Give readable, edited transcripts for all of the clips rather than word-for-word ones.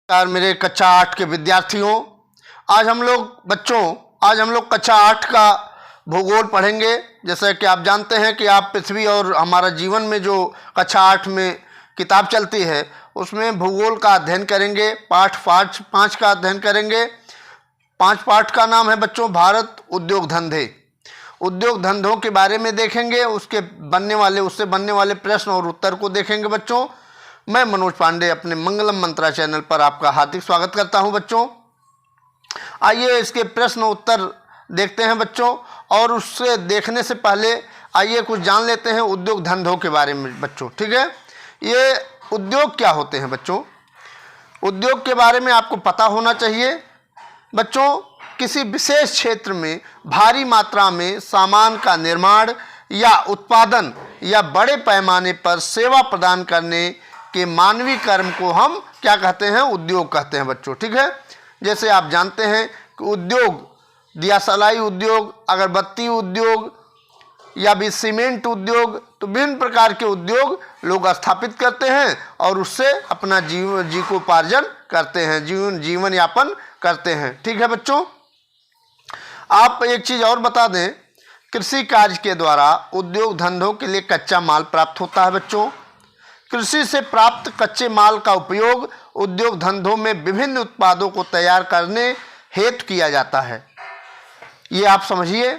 नमस्कार मेरे कक्षा 8 के विद्यार्थियों। आज हम लोग कक्षा 8 का भूगोल पढ़ेंगे। जैसा कि आप जानते हैं कि आप पृथ्वी और हमारा जीवन में जो कक्षा 8 में किताब चलती है उसमें भूगोल का अध्ययन करेंगे। पाठ 5 का अध्ययन करेंगे। 5 पाठ का नाम है बच्चों भारत उद्योग धंधे। उद्योग धंधों के बारे में देखेंगे, उससे बनने वाले प्रश्न और उत्तर को देखेंगे बच्चों। मैं मनोज पांडे अपने मंगलम मंत्रा चैनल पर आपका हार्दिक स्वागत करता हूं बच्चों। आइए इसके प्रश्न उत्तर देखते हैं बच्चों, और उससे देखने से पहले आइए कुछ जान लेते हैं उद्योग धंधों के बारे में बच्चों। ठीक है, ये उद्योग क्या होते हैं बच्चों? उद्योग के बारे में आपको पता होना चाहिए बच्चों। किसी विशेष क्षेत्र में भारी मात्रा में सामान का निर्माण या उत्पादन या बड़े पैमाने पर सेवा प्रदान करने के मानवीय कर्म को हम क्या कहते हैं? उद्योग कहते हैं बच्चों। ठीक है, जैसे आप जानते हैं कि उद्योग, दियासलाई उद्योग, अगरबत्ती उद्योग या भी सीमेंट उद्योग, तो विभिन्न प्रकार के उद्योग लोग स्थापित करते हैं और उससे अपना जीविकोपार्जन करते हैं, जीवन यापन करते हैं। ठीक है बच्चों, आप एक चीज़ और बता दें, कृषि कार्य के द्वारा उद्योग धंधों के लिए कच्चा माल प्राप्त होता है बच्चों। कृषि से प्राप्त कच्चे माल का उपयोग उद्योग धंधों में विभिन्न उत्पादों को तैयार करने हेतु किया जाता है। ये आप समझिए,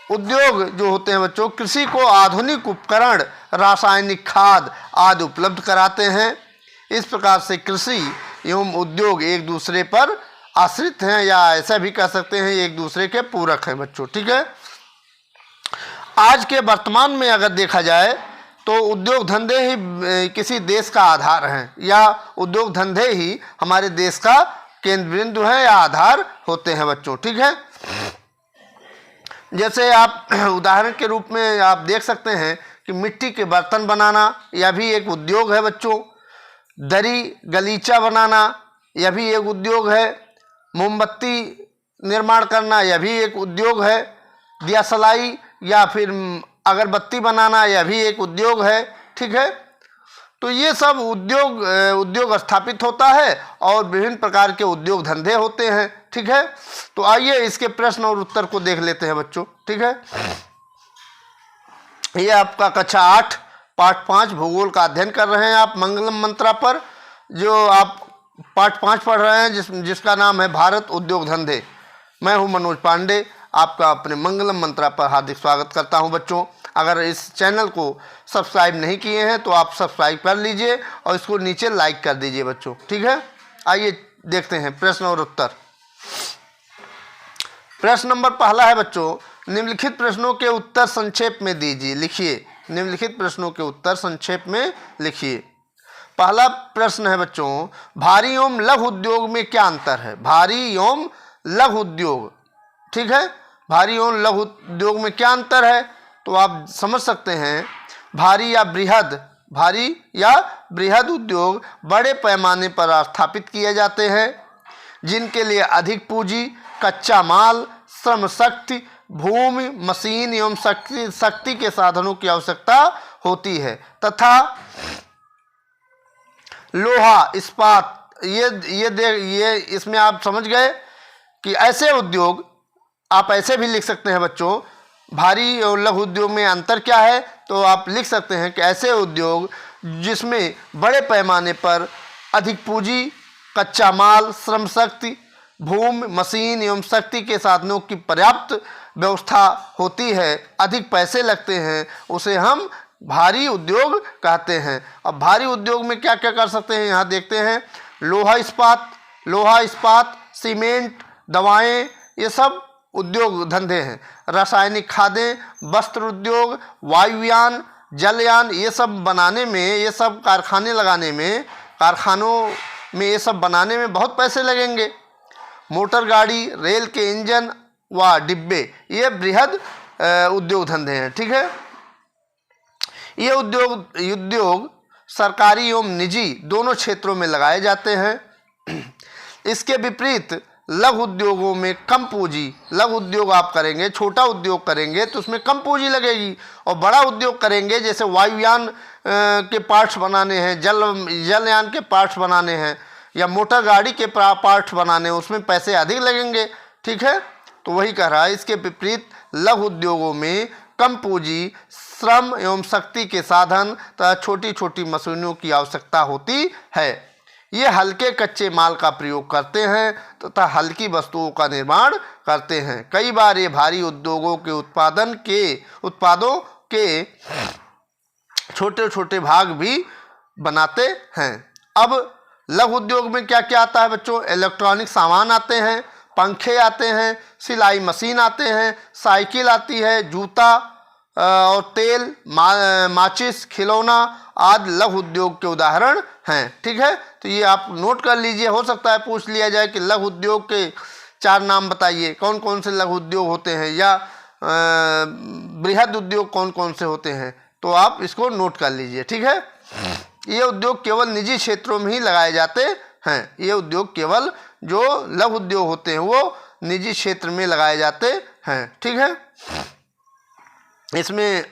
उद्योग जो होते हैं बच्चों, कृषि को आधुनिक उपकरण, रासायनिक खाद आदि उपलब्ध कराते हैं। इस प्रकार से कृषि एवं उद्योग एक दूसरे पर आश्रित हैं, या ऐसा भी कह सकते हैं एक दूसरे के पूरक हैं बच्चों। ठीक है, आज के वर्तमान में अगर देखा जाए तो उद्योग धंधे ही किसी देश का आधार हैं, या उद्योग धंधे ही हमारे देश का केंद्र बिंदु है या आधार होते हैं बच्चों। ठीक है, जैसे आप उदाहरण के रूप में आप देख सकते हैं कि मिट्टी के बर्तन बनाना यह भी एक उद्योग है बच्चों। दरी गलीचा बनाना यह भी एक उद्योग है। मोमबत्ती निर्माण करना यह भी एक उद्योग है। दियासलाई या फिर अगरबत्ती बनाना यह भी एक उद्योग है। ठीक है, तो ये सब उद्योग स्थापित होता है और विभिन्न प्रकार के उद्योग धंधे होते हैं। ठीक है, तो आइए इसके प्रश्न और उत्तर को देख लेते हैं बच्चों। ठीक है, ये आपका कक्षा 8 पाठ 5 भूगोल का अध्ययन कर रहे हैं आप मंगलम मंत्रा पर, जो आप पाठ 5 पढ़ रहे हैं जिसका नाम है भारत उद्योग धंधे। मैं हूं मनोज पांडे, आपका अपने मंगलम मंत्रा पर हार्दिक स्वागत करता हूं बच्चों। अगर इस चैनल को सब्सक्राइब नहीं किए हैं तो आप सब्सक्राइब कर लीजिए और इसको नीचे लाइक कर दीजिए बच्चों। ठीक है, आइए देखते हैं प्रश्न और उत्तर। प्रश्न नंबर पहला है बच्चों, निम्नलिखित प्रश्नों के उत्तर संक्षेप में दीजिए। लिखिए, निम्नलिखित प्रश्नों के उत्तर संक्षेप में लिखिए। पहला प्रश्न है बच्चों, भारी एवं लघु उद्योग में क्या अंतर है? भारी एवं लघु उद्योग। ठीक है, भारी एवं लघु उद्योग में क्या अंतर है? तो आप समझ सकते हैं, भारी या बृहद उद्योग बड़े पैमाने पर स्थापित किए जाते हैं, जिनके लिए अधिक पूंजी, कच्चा माल, श्रम शक्ति, भूमि, मशीन एवं शक्ति के साधनों की आवश्यकता होती है, तथा लोहा, इस्पात, ये इसमें आप समझ गए कि ऐसे उद्योग, आप ऐसे भी लिख सकते हैं बच्चों, भारी और लघु उद्योग में अंतर क्या है? तो आप लिख सकते हैं कि ऐसे उद्योग जिसमें बड़े पैमाने पर अधिक पूंजी, कच्चा माल, श्रम शक्ति, भूमि, मशीन एवं शक्ति के साधनों की पर्याप्त व्यवस्था होती है, अधिक पैसे लगते हैं, उसे हम भारी उद्योग कहते हैं। अब भारी उद्योग में क्या क्या कर सकते हैं यहाँ देखते हैं। लोहा इस्पात, सीमेंट, दवाएं, ये सब उद्योग धंधे हैं। रासायनिक खादें, वस्त्र उद्योग, वायुयान, जलयान, ये सब बनाने में, ये सब कारखानों में ये सब बनाने में बहुत पैसे लगेंगे। मोटर गाड़ी, रेल के इंजन व डिब्बे, ये बृहद उद्योग धंधे हैं। ठीक है, ये उद्योग सरकारी एवं निजी दोनों क्षेत्रों में लगाए जाते हैं। इसके विपरीत लघु उद्योगों में कम पूंजी, लघु उद्योग आप करेंगे, छोटा उद्योग करेंगे तो उसमें कम पूंजी लगेगी, और बड़ा उद्योग करेंगे जैसे वायुयान के पार्ट्स बनाने हैं, जलयान के पार्ट्स बनाने हैं, या मोटर गाड़ी के पार्ट्स बनाने, उसमें पैसे अधिक लगेंगे, ठीक है। तो वही कह रहा है, इसके विपरीत लघु उद्योगों में कम पूंजी, श्रम एवं शक्ति के साधन तथा छोटी छोटी मशीनों की आवश्यकता होती है। ये हल्के कच्चे माल का प्रयोग करते हैं तथा हल्की वस्तुओं का निर्माण करते हैं। कई बार ये भारी उद्योगों के उत्पादों के छोटे छोटे भाग भी बनाते हैं। अब लघु उद्योग में क्या क्या आता है बच्चों? इलेक्ट्रॉनिक सामान आते हैं, पंखे आते हैं, सिलाई मशीन आते हैं, साइकिल आती है, जूता और तेल, माचिस, खिलौना आदि लघु उद्योग के उदाहरण हैं, ठीक है। तो ये आप नोट कर लीजिए, हो सकता है पूछ लिया जाए कि लघु उद्योग के 4 नाम बताइए, कौन कौन से लघु उद्योग होते हैं, या बृहद उद्योग कौन कौन से होते हैं, तो आप इसको नोट कर लीजिए, ठीक है। ये उद्योग केवल निजी क्षेत्रों में ही लगाए जाते हैं। ये उद्योग केवल जो लघु उद्योग होते हैं वो निजी क्षेत्र में लगाए जाते हैं, ठीक है। इसमें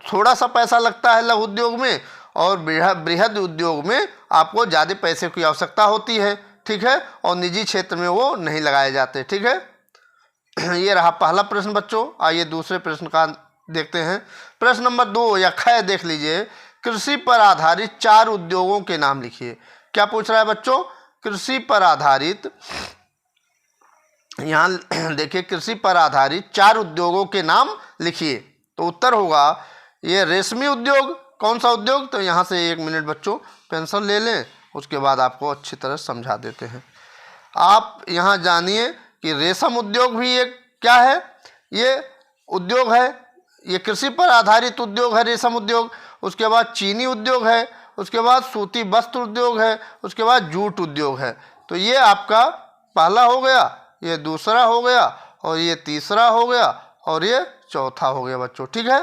थोड़ा सा पैसा लगता है लघु उद्योग में, और बृहद उद्योग में आपको ज़्यादा पैसे की आवश्यकता होती है, ठीक है, और निजी क्षेत्र में वो नहीं लगाए जाते, ठीक है। ये रहा पहला प्रश्न बच्चों। आइए दूसरे प्रश्न का देखते हैं। प्रश्न नंबर 2 या ख देख लीजिए, कृषि पर आधारित 4 उद्योगों के नाम लिखिए। क्या पूछ रहा है बच्चों? कृषि पर आधारित, यहाँ देखिए, कृषि पर आधारित 4 उद्योगों के नाम लिखिए। तो उत्तर होगा ये रेशमी उद्योग। कौन सा उद्योग? तो यहाँ से 1 मिनट बच्चों पेंसिल ले लें, उसके बाद आपको अच्छी तरह समझा देते हैं। आप यहाँ जानिए कि रेशम उद्योग भी एक क्या है, ये उद्योग है, ये कृषि पर आधारित उद्योग है रेशम उद्योग। उसके बाद चीनी उद्योग है, उसके बाद सूती वस्त्र उद्योग है, उसके बाद जूट उद्योग है। तो ये आपका पहला हो गया, ये दूसरा हो गया, और ये तीसरा हो गया, और ये चौथा हो गया बच्चों, ठीक है।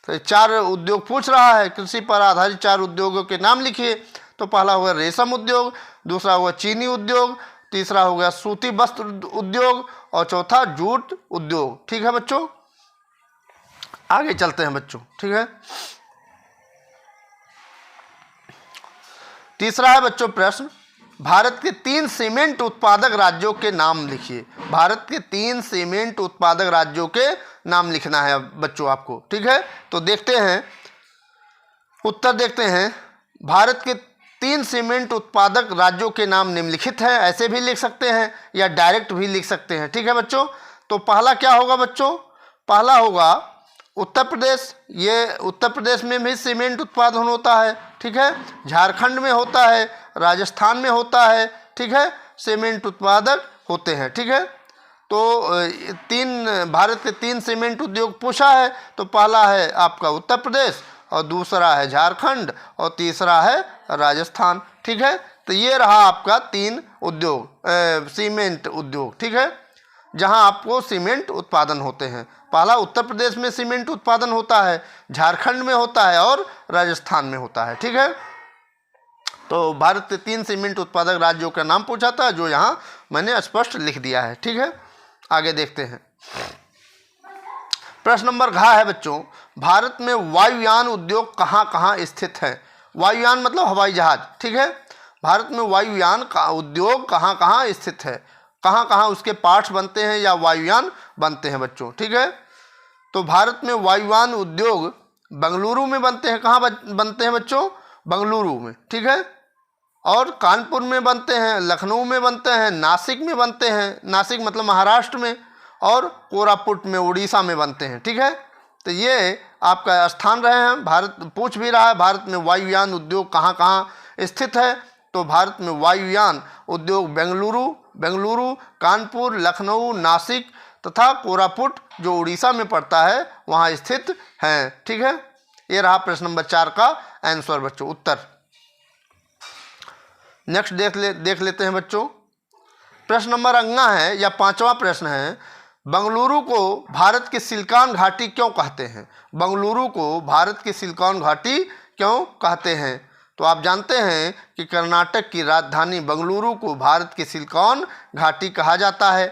तो 4 उद्योग पूछ रहा है, कृषि पर आधारित 4 उद्योगों के नाम लिखिए। तो पहला हो गया रेशम उद्योग, दूसरा हो गया चीनी उद्योग, तीसरा हो गया सूती वस्त्र उद्योग, और चौथा जूट उद्योग, ठीक है बच्चों। आगे चलते हैं बच्चों, ठीक है। तीसरा है बच्चों प्रश्न, भारत के 3 सीमेंट उत्पादक राज्यों के नाम लिखिए। भारत के 3 सीमेंट उत्पादक राज्यों के नाम लिखना है बच्चों आपको, ठीक है। तो देखते हैं उत्तर, देखते हैं। भारत के 3 सीमेंट उत्पादक राज्यों के नाम निम्नलिखित हैं। ऐसे भी लिख सकते हैं या डायरेक्ट भी लिख सकते हैं, ठीक है बच्चों। तो पहला क्या होगा बच्चों? पहला होगा उत्तर प्रदेश। ये उत्तर प्रदेश में भी सीमेंट उत्पादन होता है, ठीक है। झारखंड में होता है, राजस्थान में होता है, ठीक है, सीमेंट उत्पादक होते हैं, ठीक है। तो 3 भारत के 3 सीमेंट उद्योग पूछा है। तो पहला है आपका उत्तर प्रदेश, और दूसरा है झारखंड, और तीसरा है राजस्थान, ठीक है। तो ये रहा आपका 3 उद्योग, सीमेंट उद्योग, ठीक है, जहां आपको सीमेंट उत्पादन होते हैं। पहला उत्तर प्रदेश में सीमेंट उत्पादन होता है, झारखंड में होता है, और राजस्थान में होता है, ठीक है। तो भारत के 3 सीमेंट उत्पादक राज्यों का नाम पूछा था, जो यहाँ मैंने स्पष्ट लिख दिया है, ठीक है। आगे देखते हैं। प्रश्न नंबर घ है बच्चों, भारत में वायुयान उद्योग कहाँ कहाँ स्थित है? वायुयान मतलब हवाई जहाज, ठीक है। भारत में वायुयान का उद्योग कहाँ कहाँ स्थित है, कहाँ कहाँ उसके पार्ट्स बनते हैं या वायुयान बनते हैं बच्चों, ठीक है। तो भारत में वायुयान उद्योग बेंगलुरु में बनते हैं। कहाँ बनते हैं बच्चों? बेंगलुरु में, ठीक है। और कानपुर में बनते हैं, लखनऊ में बनते हैं, नासिक में बनते हैं, नासिक मतलब महाराष्ट्र में, और कोरापुट में उड़ीसा में बनते हैं, ठीक है। तो ये आपका स्थान रहे हैं। भारत पूछ भी रहा है भारत में वायुयान उद्योग कहाँ कहाँ स्थित है। तो भारत में वायुयान उद्योग बेंगलुरु, कानपुर, लखनऊ, नासिक तथा कोरापुट जो उड़ीसा में पड़ता है वहाँ स्थित हैं, ठीक है। ये रहा प्रश्न नंबर 4 का आंसर बच्चों, उत्तर। नेक्स्ट देख लेते हैं बच्चों। प्रश्न नंबर अंगा है या 5वां प्रश्न है, बेंगलुरु को भारत की सिलिकॉन घाटी क्यों कहते हैं? बेंगलुरु को भारत की सिलिकॉन घाटी क्यों कहते हैं? तो आप जानते हैं कि कर्नाटक की राजधानी बेंगलुरु को भारत की सिलिकॉन घाटी कहा जाता है।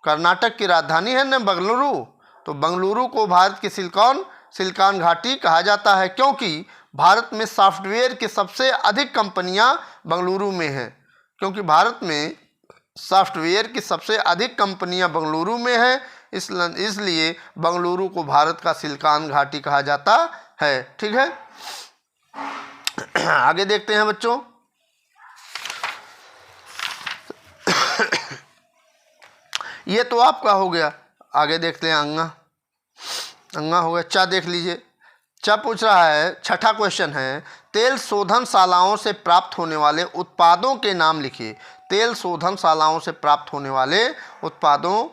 कर्नाटक की राजधानी है ना बेंगलुरु, तो बेंगलुरु को भारत की सिलिकॉन घाटी कहा जाता है, क्योंकि भारत में सॉफ्टवेयर की सबसे अधिक कंपनियां बेंगलुरु में हैं। क्योंकि भारत में सॉफ्टवेयर की सबसे अधिक कंपनियां बेंगलुरु में हैं, इसलिए बेंगलुरु को भारत का सिलिकॉन घाटी कहा जाता है। ठीक है, आगे देखते हैं बच्चों। ये तो आपका हो गया, आगे देखते हैं अंगा हो गया। चा देख लीजिए, चा पूछ रहा है, छठा क्वेश्चन है, तेल शोधनशालाओं से प्राप्त होने वाले उत्पादों के नाम लिखिए। तेल शोधनशालाओं से प्राप्त होने वाले उत्पादों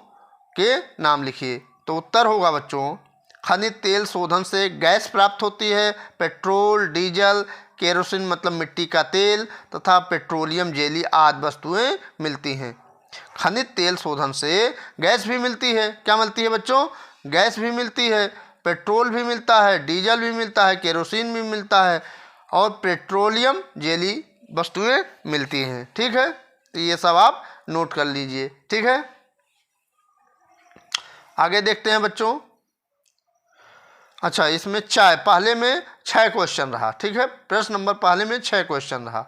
के नाम लिखिए। तो उत्तर होगा बच्चों, खनिज तेल शोधन से गैस प्राप्त होती है, पेट्रोल, डीजल, केरोसिन मतलब मिट्टी का तेल तथा पेट्रोलियम जेली आदि वस्तुएं मिलती हैं। खनिज तेल शोधन से गैस भी मिलती है। क्या मिलती है बच्चों? गैस भी मिलती है, पेट्रोल भी मिलता है, डीजल भी मिलता है, केरोसिन भी मिलता है और पेट्रोलियम जेली वस्तुएं मिलती हैं। ठीक है, तो ये सब आप नोट कर लीजिए। ठीक है, आगे देखते हैं बच्चों। अच्छा, इसमें पहले में 6 क्वेश्चन रहा। ठीक है, प्रश्न नंबर पहले में 6 क्वेश्चन रहा।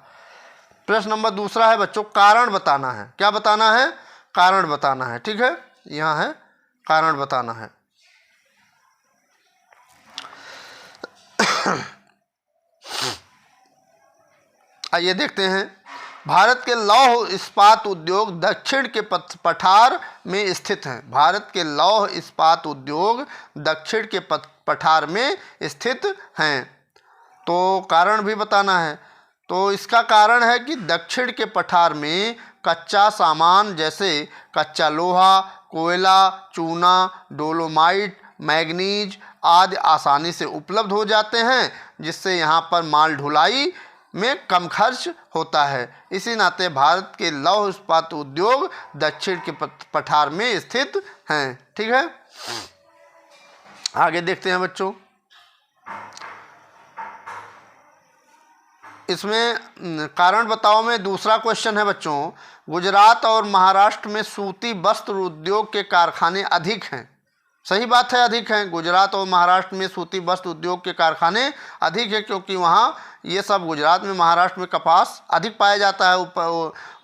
प्रश्न नंबर दूसरा है बच्चों, कारण बताना है। क्या बताना है? कारण बताना है। ठीक है, यहाँ है कारण बताना है। आइए देखते हैं। भारत के लौह इस्पात उद्योग दक्षिण के पठार में स्थित हैं। भारत के लौह इस्पात उद्योग दक्षिण के पठार में स्थित हैं। तो कारण भी बताना है। तो इसका कारण है कि दक्षिण के पठार में कच्चा सामान जैसे कच्चा लोहा, कोयला, चूना, डोलोमाइट, मैग्नीज आदि आसानी से उपलब्ध हो जाते हैं, जिससे यहाँ पर माल ढुलाई में कम खर्च होता है। इसी नाते भारत के लौह इस्पात उद्योग दक्षिण के पठार में स्थित हैं। ठीक है, आगे देखते हैं बच्चों। इसमें कारण बताओ में दूसरा क्वेश्चन है बच्चों, गुजरात और महाराष्ट्र में सूती वस्त्र उद्योग के कारखाने अधिक हैं। सही बात है, अधिक हैं। गुजरात और महाराष्ट्र में सूती वस्त्र उद्योग के कारखाने अधिक है, क्योंकि वहाँ ये सब गुजरात में, महाराष्ट्र में कपास अधिक पाया जाता है,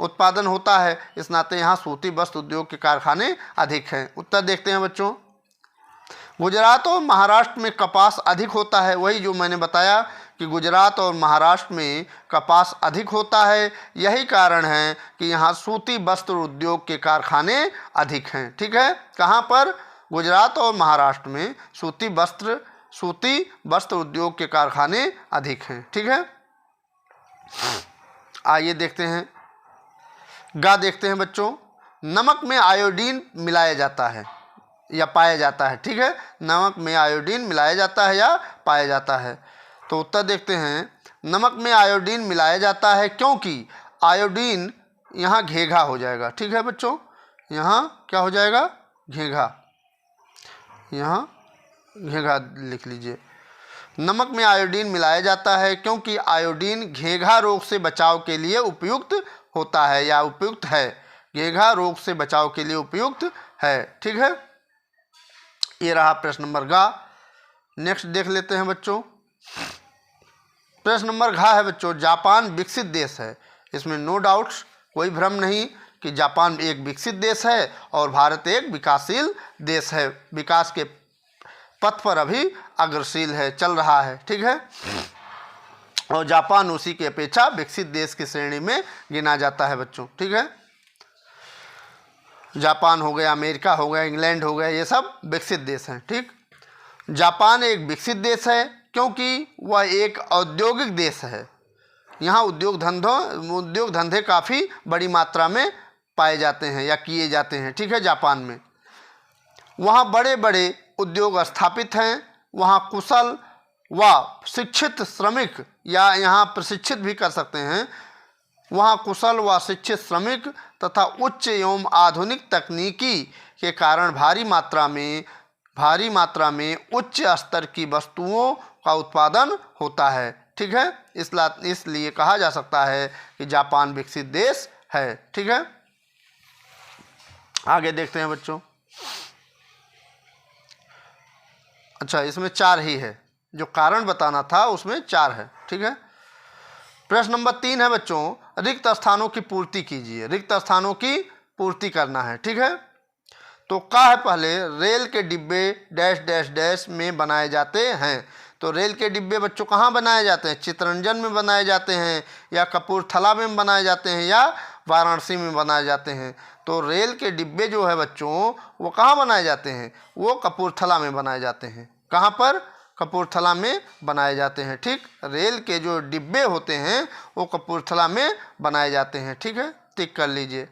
उत्पादन होता है। इस नाते यहाँ सूती वस्त्र उद्योग के कारखाने अधिक हैं। उत्तर देखते हैं बच्चों। गुजरात और महाराष्ट्र में कपास अधिक होता है, वही जो मैंने बताया कि गुजरात और महाराष्ट्र में कपास अधिक होता है। यही कारण है कि यहाँ सूती वस्त्र उद्योग के कारखाने अधिक हैं। ठीक है, कहाँ पर? गुजरात और महाराष्ट्र में सूती वस्त्र उद्योग के कारखाने अधिक हैं। ठीक है, आइए देखते हैं। गा देखते हैं बच्चों। नमक में आयोडीन मिलाया जाता है या पाया जाता है। ठीक है, नमक में आयोडीन मिलाया जाता है या पाया जाता है। तो उत्तर देखते हैं, नमक में आयोडीन मिलाया जाता है क्योंकि आयोडीन यहाँ घेघा हो जाएगा। ठीक है बच्चों, यहाँ क्या हो जाएगा? घेघा। यहाँ घेघा लिख लीजिए। नमक में आयोडीन मिलाया जाता है क्योंकि आयोडीन घेघा रोग से बचाव के लिए उपयुक्त होता है या उपयुक्त है। घेघा रोग से बचाव के लिए उपयुक्त है। ठीक है, ये रहा प्रश्न नंबर गा। नेक्स्ट देख लेते हैं बच्चों। प्रश्न नंबर घा है बच्चों, जापान विकसित देश है। इसमें नो डाउट्स, कोई भ्रम नहीं कि जापान एक विकसित देश है और भारत एक विकासशील देश है। विकास के पथ पर अभी अग्रसर है, चल रहा है। ठीक है, और जापान उसी की अपेक्षा विकसित देश की श्रेणी में गिना जाता है बच्चों। ठीक है, जापान हो गया, अमेरिका हो गया, इंग्लैंड हो गया, ये सब विकसित देश हैं। ठीक, जापान एक विकसित देश है क्योंकि वह एक औद्योगिक देश है। यहाँ उद्योग धंधे काफ़ी बड़ी मात्रा में पाए जाते हैं या किए जाते हैं। ठीक है, जापान में वहाँ बड़े बड़े उद्योग स्थापित हैं। वहाँ कुशल व शिक्षित श्रमिक, या यहाँ प्रशिक्षित भी कर सकते हैं, वहाँ कुशल व शिक्षित श्रमिक तथा उच्च एवं आधुनिक तकनीकी के कारण भारी मात्रा में उच्च स्तर की वस्तुओं का उत्पादन होता है। ठीक है, इसलिए कहा जा सकता है कि जापान विकसित देश है। ठीक है, आगे देखते हैं बच्चों। अच्छा, इसमें 4 ही है, जो कारण बताना था उसमें 4 है। ठीक है, प्रश्न नंबर 3 है बच्चों, रिक्त स्थानों की पूर्ति कीजिए, रिक्त स्थानों की पूर्ति करना है। ठीक है, तो का है पहले, रेल के डिब्बे डैश डैश डैश में बनाए जाते हैं। तो रेल के डिब्बे बच्चों कहाँ बनाए जाते हैं? चित्तरंजन में बनाए जाते हैं, या कपूरथला में बनाए जाते हैं, या वाराणसी में बनाए जाते हैं। तो रेल के डिब्बे जो है बच्चों वो कहाँ बनाए जाते हैं? वो कपूरथला में बनाए जाते हैं। कहाँ पर? कपूरथला में बनाए जाते हैं। ठीक, रेल के जो डिब्बे होते हैं वो कपूरथला में बनाए जाते हैं। ठीक है, टिक कर लीजिए,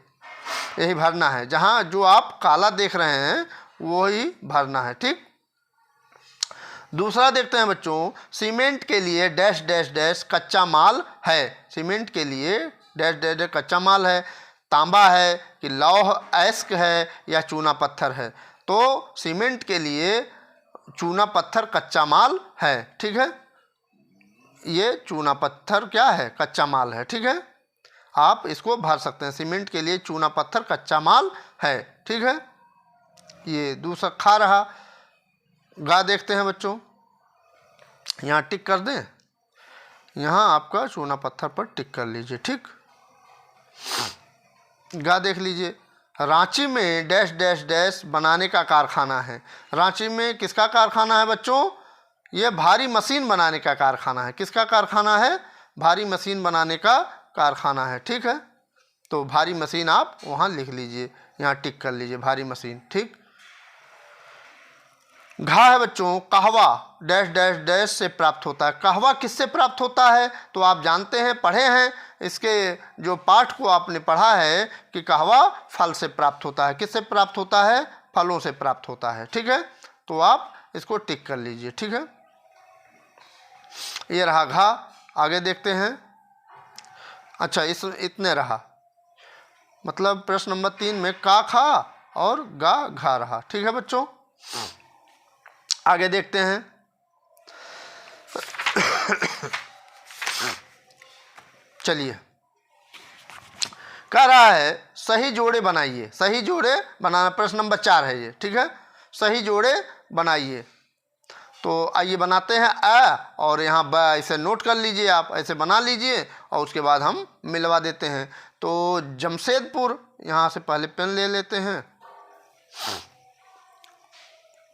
यही भरना है। जहाँ जो आप काला देख रहे हैं वो ही भरना है। ठीक, दूसरा देखते हैं बच्चों, सीमेंट के लिए डैश डैश डैश कच्चा माल है। सीमेंट के लिए डैश डैश डैश कच्चा माल है। तांबा है कि लौह अयस्क है या चूना पत्थर है? तो सीमेंट के लिए चूना पत्थर कच्चा माल है। ठीक है, ये चूना पत्थर क्या है? कच्चा माल है। ठीक है, आप इसको भर सकते हैं, सीमेंट के लिए चूना पत्थर कच्चा माल है। ठीक है, ये दूसरा खा रहा। गा देखते हैं बच्चों, यहाँ टिक कर दें, यहाँ आपका चूना पत्थर पर टिक कर लीजिए। ठीक, गा देख लीजिए, रांची में डैश डैश डैश बनाने का कारखाना है। रांची में किसका कारखाना है बच्चों? ये भारी मशीन बनाने का कारखाना है। किसका कारखाना है? भारी मशीन बनाने का कारखाना है। ठीक है, तो भारी मशीन आप वहाँ लिख लीजिए, यहाँ टिक कर लीजिए, भारी मशीन। ठीक, घा है बच्चों, कहवा डैश डैश डैश से प्राप्त होता है। कहवा किससे प्राप्त होता है? तो आप जानते हैं, पढ़े हैं, इसके जो पाठ को आपने पढ़ा है कि कहवा फल से प्राप्त होता है। किससे प्राप्त होता है? फलों से प्राप्त होता है। ठीक है, तो आप इसको टिक कर लीजिए। ठीक है, ये रहा घा। आगे देखते हैं। अच्छा, इतने रहा, मतलब प्रश्न नंबर 3 में का खा और गा घा रहा। ठीक है बच्चों, आगे देखते हैं। चलिए, कह रहा है सही जोड़े बनाइए। सही जोड़े बनाना प्रश्न नंबर 4 है ये। ठीक है, सही जोड़े बनाइए। तो आइए बनाते हैं। अ और यहाँ ब इसे नोट कर लीजिए, आप ऐसे बना लीजिए और उसके बाद हम मिलवा देते हैं। तो जमशेदपुर, यहाँ से पहले पेन ले लेते हैं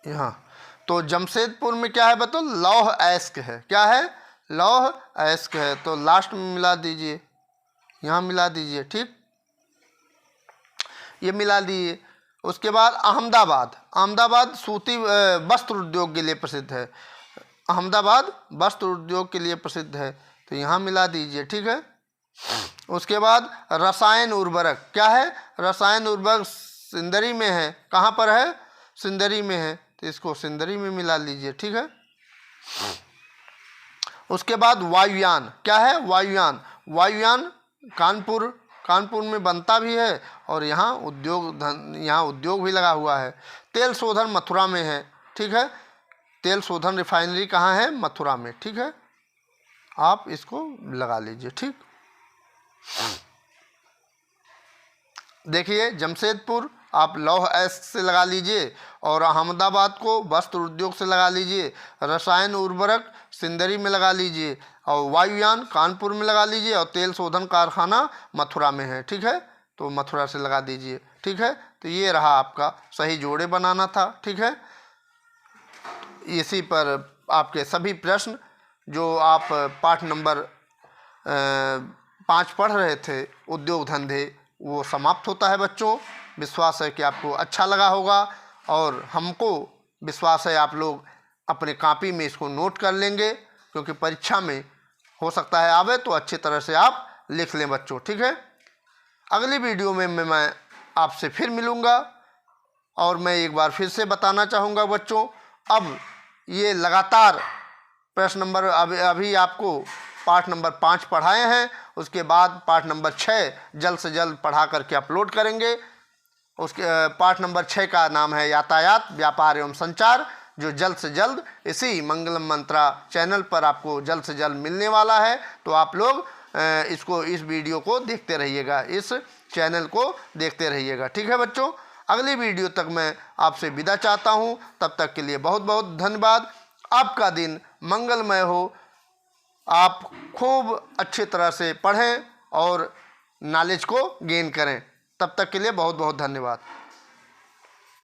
यहाँ। तो जमशेदपुर में क्या है बतो? लौह अयस्क है। क्या है? लौह अयस्क है। तो लास्ट में मिला दीजिए, यहाँ मिला दीजिए। ठीक, ये मिला दिए। उसके बाद अहमदाबाद। अहमदाबाद सूती वस्त्र उद्योग के लिए प्रसिद्ध है। अहमदाबाद वस्त्र उद्योग के लिए प्रसिद्ध है, तो यहाँ मिला दीजिए। ठीक है, उसके बाद रसायन उर्वरक। क्या है? रसायन उर्वरक सिंदरी में है। कहाँ पर है? सिंदरी में है, तो इसको सिंदरी में मिला लीजिए। ठीक है, उसके बाद वायुयान। क्या है? वायुयान। वायुयान कानपुर में बनता भी है और यहाँ उद्योग भी लगा हुआ है। तेल शोधन मथुरा में है। ठीक है, तेल शोधन रिफाइनरी कहाँ है? मथुरा में। ठीक है, आप इसको लगा लीजिए। ठीक, देखिए जमशेदपुर आप लौह अयस्क से लगा लीजिए और अहमदाबाद को वस्त्र उद्योग से लगा लीजिए। रसायन उर्वरक सिंदरी में लगा लीजिए और वायुयान कानपुर में लगा लीजिए और तेल शोधन कारखाना मथुरा में है। ठीक है, तो मथुरा से लगा दीजिए। ठीक है, तो ये रहा आपका सही जोड़े बनाना था। ठीक है, इसी पर आपके सभी प्रश्न जो आप पाठ नंबर 5 पढ़ रहे थे, उद्योग धंधे, वो समाप्त होता है बच्चों। विश्वास है कि आपको अच्छा लगा होगा और हमको विश्वास है आप लोग अपने कॉपी में इसको नोट कर लेंगे, क्योंकि परीक्षा में हो सकता है आवे, तो अच्छी तरह से आप लिख लें बच्चों। ठीक है, अगली वीडियो में मैं आपसे फिर मिलूँगा और मैं एक बार फिर से बताना चाहूँगा बच्चों, अब ये लगातार प्रश्न नंबर अभी आपको पाठ नंबर 5 पढ़ाए हैं, उसके बाद पाठ नंबर 6 जल्द से जल्द पढ़ा करके अपलोड करेंगे। उसके पाठ नंबर 6 का नाम है यातायात, व्यापार एवं संचार, जो जल्द से जल्द इसी मंगलम मंत्रा चैनल पर आपको जल्द से जल्द मिलने वाला है। तो आप लोग इस वीडियो को देखते रहिएगा, इस चैनल को देखते रहिएगा। ठीक है बच्चों, अगली वीडियो तक मैं आपसे विदा चाहता हूँ। तब तक के लिए बहुत बहुत धन्यवाद। आपका दिन मंगलमय हो। आप खूब अच्छी तरह से पढ़ें और नॉलेज को गेन करें। तब तक के लिए बहुत बहुत धन्यवाद।